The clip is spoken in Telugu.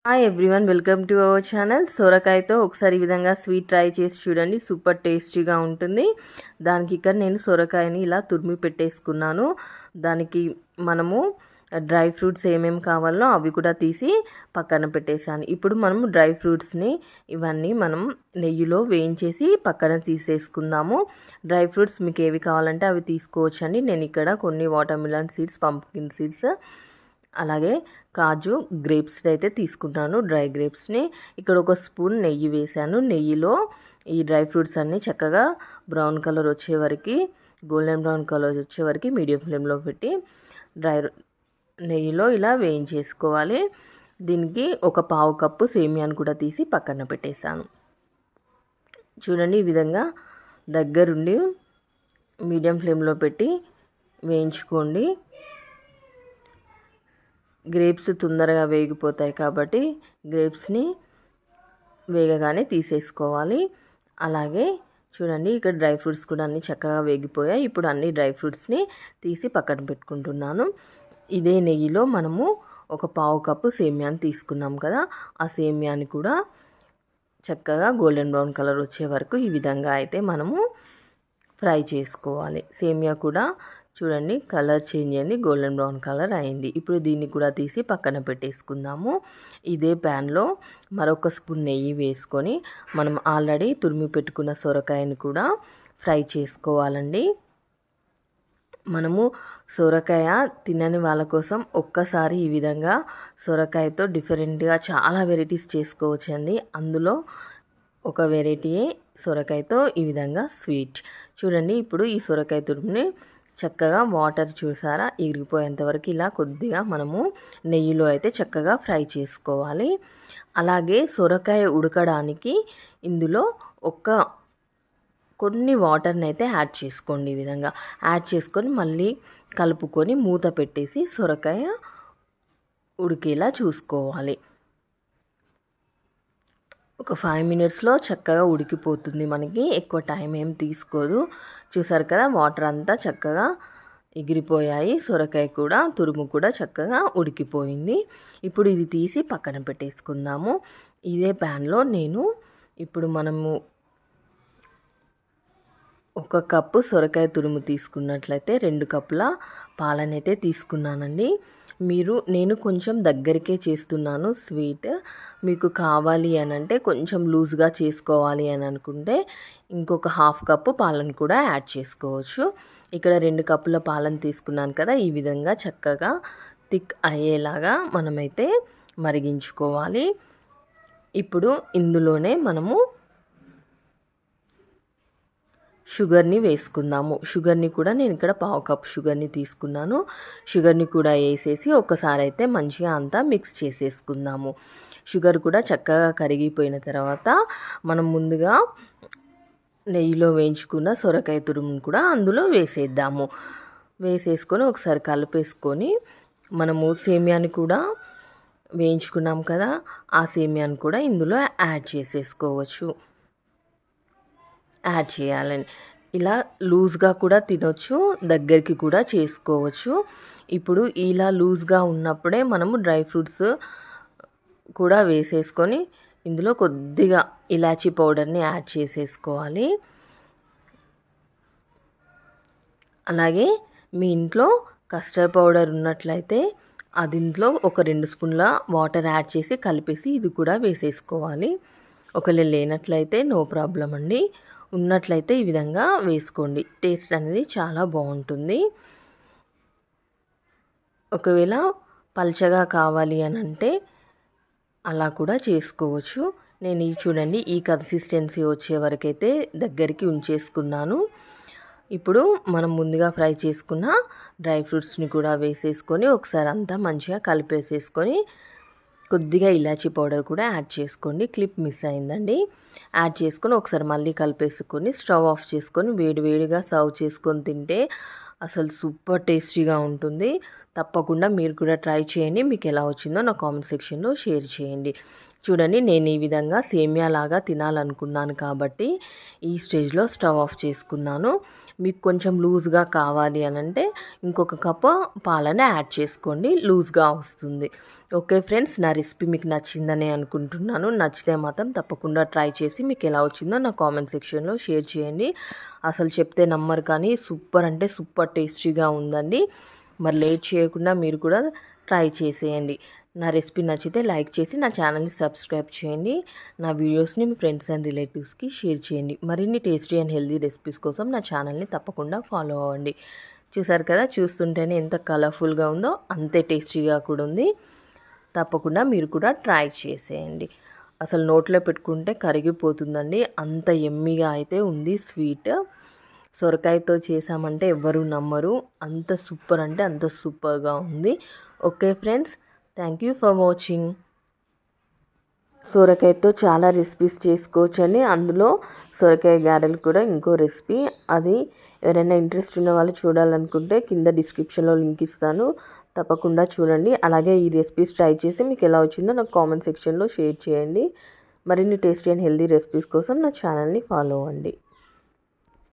Hi everyone, welcome to our channel. సొరకాయతో ఒకసారి ఈ విధంగా స్వీట్ ట్రై చేసి చూడండి, సూపర్ టేస్టీగా ఉంటుంది. దానికి ఇక్కడ నేను సొరకాయని ఇలా తురిమి పెట్టేసుకున్నాను. దానికి మనము డ్రై ఫ్రూట్స్ ఏమేమి కావాలో అవి కూడా తీసి పక్కన పెట్టేశాను. ఇప్పుడు మనం డ్రై ఫ్రూట్స్ని ఇవన్నీ మనం నెయ్యిలో వేయించేసి పక్కన తీసేసుకుందాము. డ్రై ఫ్రూట్స్ మీకు ఏవి కావాలంటే అవి తీసుకోవచ్చండి. నేను ఇక్కడ కొన్ని water melon seeds, pumpkin seeds, అలాగే కాజు, గ్రేప్స్ని అయితే తీసుకున్నాను. డ్రై గ్రేప్స్ని ఇక్కడ ఒక స్పూన్ నెయ్యి వేసాను. నెయ్యిలో ఈ డ్రై ఫ్రూట్స్ అన్నీ చక్కగా బ్రౌన్ కలర్ వచ్చే వరకు, గోల్డెన్ బ్రౌన్ కలర్ వచ్చే వరకు మీడియం ఫ్లేమ్లో పెట్టి నెయ్యిలో ఇలా వేయించేసుకోవాలి. దీనికి ఒక పావు కప్పు సేమియాను కూడా తీసి పక్కన పెట్టేశాను. చూడండి, ఈ విధంగా దగ్గరుండి మీడియం ఫ్లేమ్లో పెట్టి వేయించుకోండి. గ్రేప్స్ తొందరగా వేగిపోతాయి కాబట్టి గ్రేప్స్ని వేగగానే తీసేసుకోవాలి. అలాగే చూడండి, ఇక్కడ డ్రై ఫ్రూట్స్ కూడా అన్నీ చక్కగా వేగిపోయాయి. ఇప్పుడు అన్ని డ్రై ఫ్రూట్స్ని తీసి పక్కన పెట్టుకుంటున్నాను. ఇదే నెయ్యిలో మనము ఒక పావు కప్పు సేమియాని తీసుకున్నాం కదా, ఆ సేమియాని కూడా చక్కగా గోల్డెన్ బ్రౌన్ కలర్ వచ్చే వరకు ఈ విధంగా అయితే మనము ఫ్రై చేసుకోవాలి. సేమియా కూడా చూడండి కలర్ చేంజ్ అయింది, గోల్డెన్ బ్రౌన్ కలర్ అయింది. ఇప్పుడు దీన్ని కూడా తీసి పక్కన పెట్టేసుకుందాము. ఇదే ప్యాన్లో మరొక స్పూన్ నెయ్యి వేసుకొని మనం ఆల్రెడీ తురిమి పెట్టుకున్న సొరకాయని కూడా ఫ్రై చేసుకోవాలండి. మనము సొరకాయ తినని వాళ్ళ కోసం ఒక్కసారి ఈ విధంగా సొరకాయతో డిఫరెంట్గా చాలా వెరైటీస్ చేసుకోవచ్చండి. అందులో ఒక వెరైటీయే సొరకాయతో ఈ విధంగా స్వీట్. చూడండి, ఇప్పుడు ఈ సొరకాయ తురుముని చక్కగా వాటర్ చూసారా ఇరిగిపోయేంత వరకు ఇలా కొద్దిగా మనము నెయ్యిలో అయితే చక్కగా ఫ్రై చేసుకోవాలి. అలాగే సొరకాయ ఉడకడానికి ఇందులో కొన్ని వాటర్ని అయితే యాడ్ చేసుకోండి. ఈ విధంగా యాడ్ చేసుకొని మళ్ళీ కలుపుకొని మూత పెట్టేసి సొరకాయ ఉడికేలా చూసుకోవాలి. ఒక 5 మినిట్స్లో చక్కగా ఉడికిపోతుంది. మనకి ఎక్కువ టైం ఏం తీసుకోదు. చూసారు కదా, వాటర్ అంతా చక్కగా ఎగిరిపోయాయి. సొరకాయ కూడా తురుము కూడా చక్కగా ఉడికిపోయింది. ఇప్పుడు ఇది తీసి పక్కన పెట్టేసుకుందాము. ఇదే ప్యాన్లో నేను ఇప్పుడు మనము 1 కప్పు సొరకాయ తురుము తీసుకున్నట్లయితే 2 కప్పుల పాలనైతే తీసుకున్నానండి. నేను కొంచెం దగ్గరికే చేస్తున్నాను స్వీట్. మీకు కావాలి అని అంటే కొంచెం లూజ్గా చేసుకోవాలి అని అనుకుంటే ఇంకొక 1/2 కప్పు పాలను కూడా యాడ్ చేసుకోవచ్చు. ఇక్కడ 2 కప్పుల పాలను తీసుకున్నాను కదా, ఈ విధంగా చక్కగా థిక్ అయ్యేలాగా మనమైతే మరిగించుకోవాలి. ఇప్పుడు ఇందులోనే మనము షుగర్ని వేసుకుందాము. షుగర్ని కూడా నేను ఇక్కడ 1/2 కప్ షుగర్ని తీసుకున్నాను. షుగర్ని కూడా వేసేసి ఒకసారి అయితే మంచిగా అంతా మిక్స్ చేసేసుకుందాము. షుగర్ కూడా చక్కగా కరిగిపోయిన తర్వాత మనం ముందుగా నెయ్యిలో వేయించుకున్న సొరకాయ తురుమును కూడా అందులో వేసేద్దాము. వేసేసుకొని ఒకసారి కలిపేసుకొని మనము సేమియాని కూడా వేయించుకున్నాం కదా, ఆ సేమియాని కూడా ఇందులో యాడ్ చేసేసుకోవచ్చు. యాడ్ చేయాలని ఇలా లూజ్గా కూడా తినొచ్చు, దగ్గరికి కూడా చేసుకోవచ్చు. ఇప్పుడు ఇలా లూజ్గా ఉన్నప్పుడే మనము డ్రై ఫ్రూట్స్ కూడా వేసేసుకొని ఇందులో కొద్దిగా ఇలాచీ పౌడర్ని యాడ్ చేసేసుకోవాలి. అలాగే మీ ఇంట్లో కస్టర్డ్ పౌడర్ ఉన్నట్లయితే దీంట్లో ఒక 2 స్పూన్ల వాటర్ యాడ్ చేసి కలిపేసి ఇది కూడా వేసేసుకోవాలి. ఒకవేళ లేనట్లయితే నో ప్రాబ్లం అండి, ఉన్నట్లయితే ఈ విధంగా వేసుకోండి. టేస్ట్ అనేది చాలా బాగుంటుంది. ఒకవేళ పల్చగా కావాలి అని అంటే అలా కూడా చేసుకోవచ్చు. నేను చూడండి ఈ కన్సిస్టెన్సీ వచ్చే వరకైతే దగ్గరికి ఉంచేసుకున్నాను. ఇప్పుడు మనం ముందుగా ఫ్రై చేసుకున్న డ్రై ఫ్రూట్స్ని కూడా వేసేసుకొని ఒకసారి అంతా మంచిగా కలిపేసేసుకొని కొద్దిగా ఇలాచీ పౌడర్ కూడా యాడ్ చేసుకోండి. క్లిప్ మిస్ అయిందండి. యాడ్ చేసుకొని ఒకసారి మళ్ళీ కలిపేసుకొని స్టవ్ ఆఫ్ చేసుకొని వేడివేడిగా సర్వ్ చేసుకొని తింటే అసలు సూపర్ టేస్టీగా ఉంటుంది. తప్పకుండా మీరు కూడా ట్రై చేయండి. మీకు ఎలా వచ్చిందో నా కామెంట్ సెక్షన్లో షేర్ చేయండి. చూడండి నేను ఈ విధంగా సేమియా లాగా తినాలనుకున్నాను కాబట్టి ఈ స్టేజ్లో స్టవ్ ఆఫ్ చేసుకున్నాను. మీకు కొంచెం లూజ్గా కావాలి అని అంటే ఇంకొక కప్పు పాలను యాడ్ చేసుకోండి, లూజ్గా వస్తుంది. ఓకే ఫ్రెండ్స్, నా రెసిపీ మీకు నచ్చిందని అనుకుంటున్నాను. నచ్చితే మాత్రం తప్పకుండా ట్రై చేసి మీకు ఎలా వచ్చిందో నా కామెంట్ సెక్షన్లో షేర్ చేయండి. అసలు చెప్తే నమ్మరు కానీ సూపర్ అంటే సూపర్ టేస్టీగా ఉందండి. మరి లేట్ చేయకుండా మీరు కూడా ట్రై చేసేయండి. నా రెసిపీ నచ్చితే లైక్ చేసి నా ఛానల్ని సబ్స్క్రైబ్ చేయండి. నా వీడియోస్ని మీ ఫ్రెండ్స్ అండ్ రిలేటివ్స్కి షేర్ చేయండి. మరిన్ని టేస్టీ అండ్ హెల్తీ రెసిపీస్ కోసం నా ఛానల్ని తప్పకుండా ఫాలో అవ్వండి. చూసారు కదా, చూస్తుంటేనే ఎంత కలర్ఫుల్గా ఉందో అంతే టేస్టీగా కూడా ఉంది. తప్పకుండా మీరు కూడా ట్రై చేసేయండి. అసలు నోట్లో పెట్టుకుంటే కరిగిపోతుందండి, అంత ఎమ్మిగా అయితే ఉంది స్వీట్. సొరకాయతో చేసామంటే ఎవ్వరూ నమ్మరు, అంత సూపర్ అంటే అంత సూపర్గా ఉంది. Okay friends, thank you for watching. సొరకాయతో చాలా రెసిపీస్ చేసుకోవచ్చండి. అందులో సొరకాయ గారెలు కూడా ఇంకో రెసిపీ. అది ఎవరైనా ఇంట్రెస్ట్ ఉన్న వాళ్ళు చూడాలనుకుంటే కింద డిస్క్రిప్షన్లో లింక్ ఇస్తాను, తప్పకుండా చూడండి. అలాగే ఈ రెసిపీస్ ట్రై చేసి మీకు ఎలా వచ్చిందో నాకు కామెంట్ సెక్షన్లో షేర్ చేయండి. మరిన్ని టేస్టీ అండ్ హెల్తీ రెసిపీస్ కోసం నా ఛానల్ని ఫాలో అవ్వండి.